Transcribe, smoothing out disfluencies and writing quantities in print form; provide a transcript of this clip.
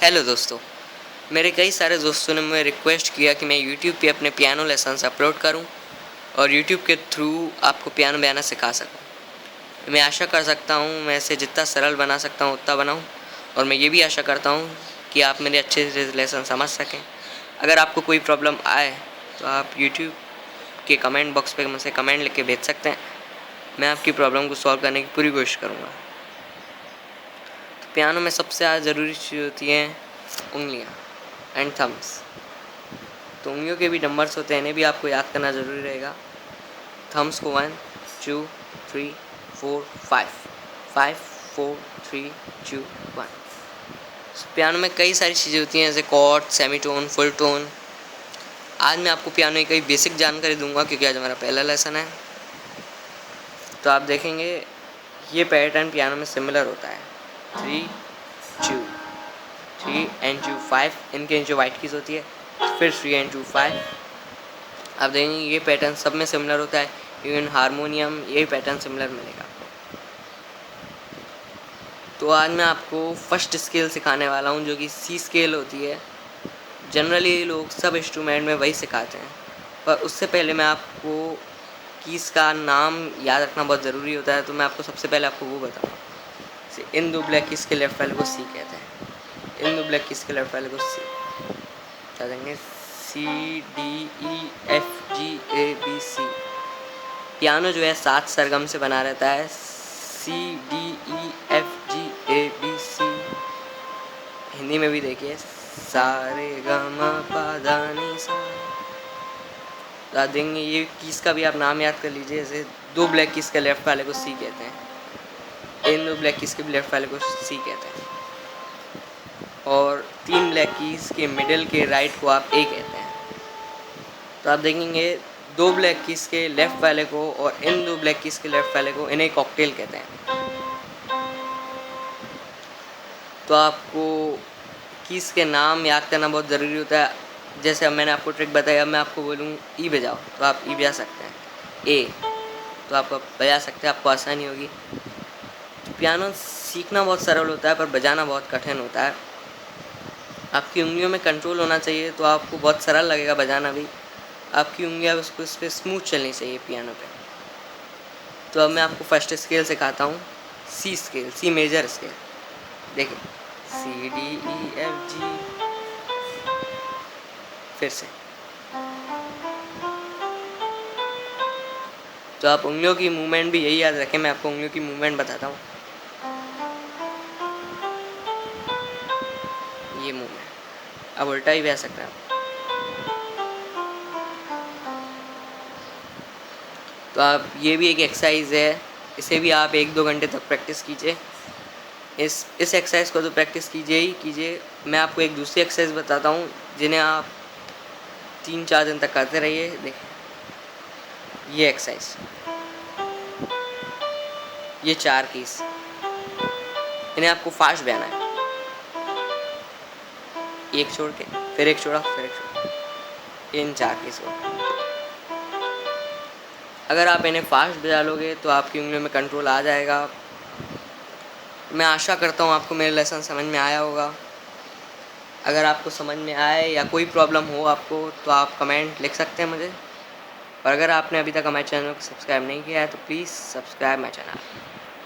Hello दोस्तों, मेरे कई सारे दोस्तों ने मुझे रिक्वेस्ट किया कि मैं यूट्यूब पे अपने पियानो लेसन्स अपलोड करूं और यूट्यूब के थ्रू आपको पियानो बजाना सिखा सकूं। मैं आशा कर सकता हूं मैं इसे जितना सरल बना सकता हूं उतना बनाऊं और मैं ये भी आशा करता हूं कि आप मेरे अच्छे से लेसन समझ सकें। अगर आपको कोई प्रॉब्लम आए तो आप यूट्यूब के कमेंट बॉक्स पे मुझसे कमेंट लिख के भेज सकते हैं। मैं आपकी प्रॉब्लम को सॉल्व करने की पूरी कोशिश करूँगा। पियानो में सबसे ज़्यादा ज़रूरी चीज़ होती हैं उंगलियां एंड थम्स। तो उंगलियों के भी नंबर्स होते हैं, इन्हें भी आपको याद करना ज़रूरी रहेगा। थम्स को 1 2 3 4 5 5 4 3 2 1। पियानो में कई सारी चीज़ें होती हैं जैसे कॉर्ड, सेमीटोन, फुल टोन। आज मैं आपको पियानो की कई बेसिक जानकारी दूंगा क्योंकि आज हमारा पहला लेसन है। तो आप देखेंगे ये पैटर्न पियानो में सिमिलर होता है 3 2 3 एंड 2 5। इनके नीचे वाइट कीज होती है, फिर 3 एंड 2 5। आप देखेंगे ये पैटर्न सब में सिमिलर होता है, इवन हारमोनियम ये पैटर्न सिमिलर मिलेगा आपको। तो आज मैं आपको फर्स्ट स्केल सिखाने वाला हूँ जो कि सी स्केल होती है। जनरली लोग सब इंस्ट्रूमेंट में वही सिखाते हैं, पर उससे पहले मैं आपको कीज़ का नाम याद रखना बहुत ज़रूरी होता है। तो मैं आपको सबसे पहले आपको वो बताऊँगा। इन दो ब्लैक कीज़ के लेफ्ट वाले को सी कहते हैं, इन दो ब्लैक कीज़ के लेफ्ट वाले को सी क्या देंगे, C D E F G A B C. Piano जो है 7 सरगम से बना रहता है, C D E F G A B C. Hindi में भी देखिए सारे ग म प ध नि सा। याद देंगे ये कीज़ का भी आप नाम याद कर लीजिए। जैसे 2 ब्लैक कीज़ के लेफ्ट वाले को सी कहते हैं, इन 2 ब्लैक कीज़ के भी लेफ्ट वाले को सी कहते हैं, और 3 ब्लैक कीज़ के मिडिल के राइट को आप ए कहते हैं। तो आप देखेंगे 2 ब्लैक कीज़ के लेफ़्ट वाले को और इन 2 ब्लैक कीज़ के लेफ़्ट वाले को इन्हें कॉकटेल कहते हैं। तो आपको कीज़ के नाम याद करना बहुत ज़रूरी होता है। जैसे अब मैंने आपको ट्रिक बताया, अब मैं आपको बोलूँ ई बजाओ तो आप ई बजा सकते हैं, ए तो आप बजा सकते हैं, आपको आसानी होगी। तो पियानो सीखना बहुत सरल होता है पर बजाना बहुत कठिन होता है। आपकी उंगलियों में कंट्रोल होना चाहिए तो आपको बहुत सरल लगेगा बजाना भी। आपकी उंगलियां उसको इस पर स्मूथ चलनी चाहिए पियानो पे। तो अब मैं आपको फर्स्ट स्केल सिखाता हूँ, सी स्केल, सी मेजर स्केल। देखिए सी डी ई एफ जी, फिर से। तो आप उंगलियों की मूवमेंट भी यही याद रखें, मैं आपको उंगलियों की मूवमेंट बताता हूँ। ये मूवमेंट अब उल्टा ही बजा सकते हैं आप। तो आप ये भी एक एक्सरसाइज है, इसे भी आप 1-2 घंटे तक प्रैक्टिस कीजिए। इस एक्सरसाइज को तो प्रैक्टिस कीजिए ही कीजिए। मैं आपको एक दूसरी एक्सरसाइज बताता हूँ जिन्हें आप 3-4 दिन तक करते रहिए। देखिए ये एक्सरसाइज, ये 4 कीज, इन्हें आपको फास्ट बजाना है, एक छोड़ के फिर एक छोड़ा फिर एक छोड़ा, इन 4 कीज को। अगर आप इन्हें फास्ट बजा लोगे तो आपकी उंगलियों में कंट्रोल आ जाएगा। मैं आशा करता हूँ आपको मेरा लेसन समझ में आया होगा। अगर आपको समझ में आए या कोई प्रॉब्लम हो आपको तो आप कमेंट लिख सकते हैं मुझे। और अगर आपने अभी तक हमारे चैनल को सब्सक्राइब नहीं किया है तो प्लीज़ सब्सक्राइब माई चैनल।